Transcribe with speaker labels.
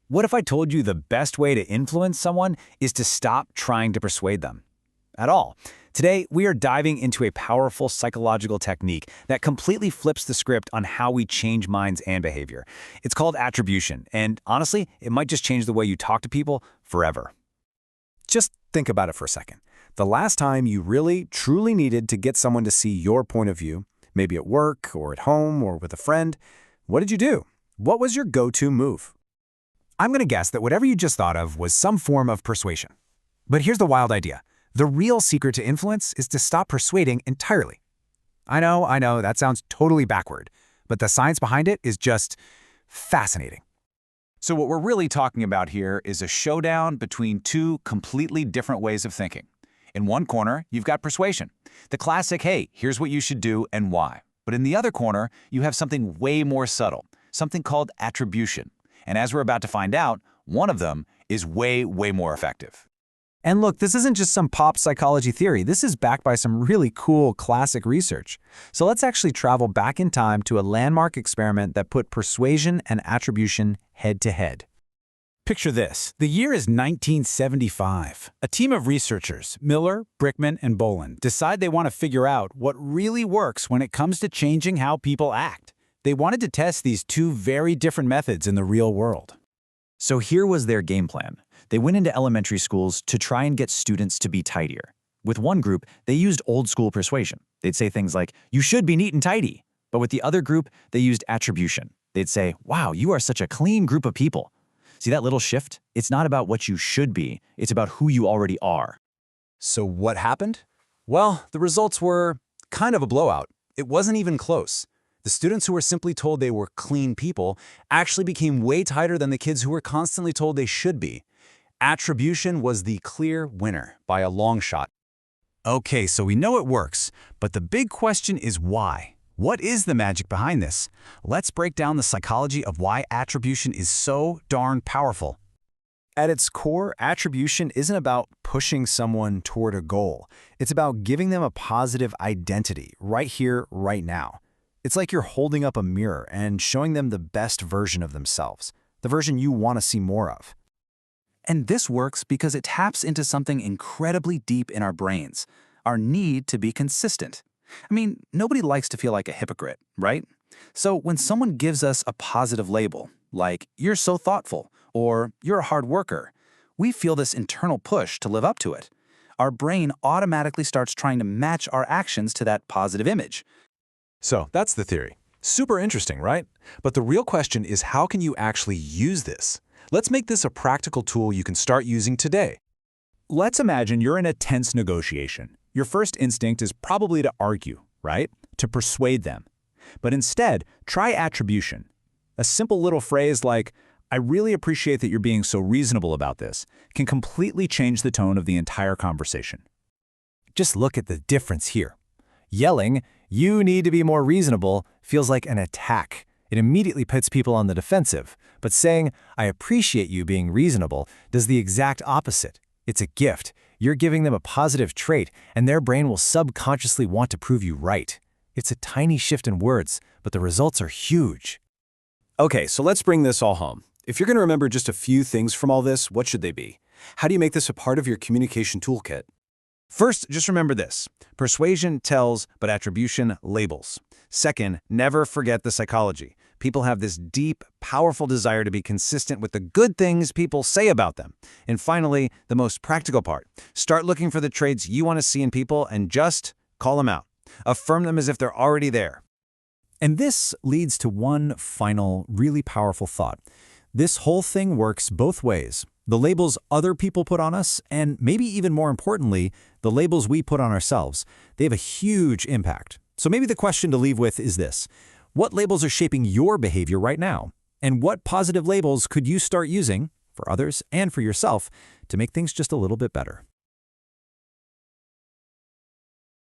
Speaker 1: What if I told you the best way to influence someone is to stop trying to persuade them at all? Today, we are diving into a powerful psychological technique that completely flips the script on how we change minds and behavior. It's called attribution, and honestly, it might just change the way you talk to people forever.
Speaker 2: Just think about it for a second. The last time you really, truly needed to get someone to see your point of view, maybe at work or at home or with a friend, what did you do? What was your go-to move? I'm going to guess that whatever you just thought of was some form of persuasion. But here's the wild idea. The real secret to influence is to stop persuading entirely. I know, that sounds totally backward, but the science behind it is just fascinating.
Speaker 1: So what we're really talking about here is a showdown between two completely different ways of thinking. In one corner, you've got persuasion, the classic, hey, here's what you should do and why. But in the other corner, you have something way more subtle, something called attribution. And as we're about to find out, one of them is way more effective.
Speaker 2: And look, this isn't just some pop psychology theory. This is backed by some really cool classic research. So let's actually travel back in time to a landmark experiment that put persuasion and attribution head to head.
Speaker 3: Picture this. The year is 1975. A team of researchers, Miller, Brickman, and Bolen, decide they want to figure out what really works when it comes to changing how people act. They wanted to test these two very different methods in the real world.
Speaker 4: So here was their game plan. They went into elementary schools to try and get students to be tidier. With one group, they used old-school persuasion. They'd say things like, "You should be neat and tidy." But with the other group, they used attribution. They'd say, "Wow, you are such a clean group of people." See that little shift? It's not about what you should be. It's about who you already are.
Speaker 2: So what happened? Well, the results were kind of a blowout. It wasn't even close. The students who were simply told they were clean people actually became way tighter than the kids who were constantly told they should be. Attribution was the clear winner by a long shot.
Speaker 3: Okay, so we know it works, but the big question is why? What is the magic behind this? Let's break down the psychology of why attribution is so darn powerful.
Speaker 2: At its core, attribution isn't about pushing someone toward a goal. It's about giving them a positive identity right here, right now. It's like you're holding up a mirror and showing them the best version of themselves, the version you want to see more of.
Speaker 4: And this works because it taps into something incredibly deep in our brains, our need to be consistent. I mean, nobody likes to feel like a hypocrite, right? So when someone gives us a positive label, like, "You're so thoughtful," or "You're a hard worker," we feel this internal push to live up to it. Our brain automatically starts trying to match our actions to that positive image.
Speaker 2: So that's the theory. Super interesting, right? But the real question is, how can you actually use this? Let's make this a practical tool you can start using today.
Speaker 3: Let's imagine you're in a tense negotiation. Your first instinct is probably to argue, right? To persuade them. But instead, try attribution. A simple little phrase like, "I really appreciate that you're being so reasonable about this," can completely change the tone of the entire conversation.
Speaker 2: Just look at the difference here. Yelling, "You need to be more reasonable," feels like an attack. It immediately puts people on the defensive. But saying, "I appreciate you being reasonable," does the exact opposite. It's a gift. You're giving them a positive trait, and their brain will subconsciously want to prove you right. It's a tiny shift in words, but the results are huge. Okay, so let's bring this all home. If you're going to remember just a few things from all this, what should they be? How do you make this a part of your communication toolkit? First, just remember this. Persuasion tells, but attribution labels. Second, never forget the psychology. People have this deep, powerful desire to be consistent with the good things people say about them. And finally, the most practical part. Start looking for the traits you want to see in people and just call them out. Affirm them as if they're already there. And this leads to one final, really powerful thought. This whole thing works both ways. The labels other people put on us, and maybe even more importantly, the labels we put on ourselves, they have a huge impact. So maybe the question to leave with is this. What labels are shaping your behavior right now? And what positive labels could you start using, for others and for yourself, to make things just a little bit better?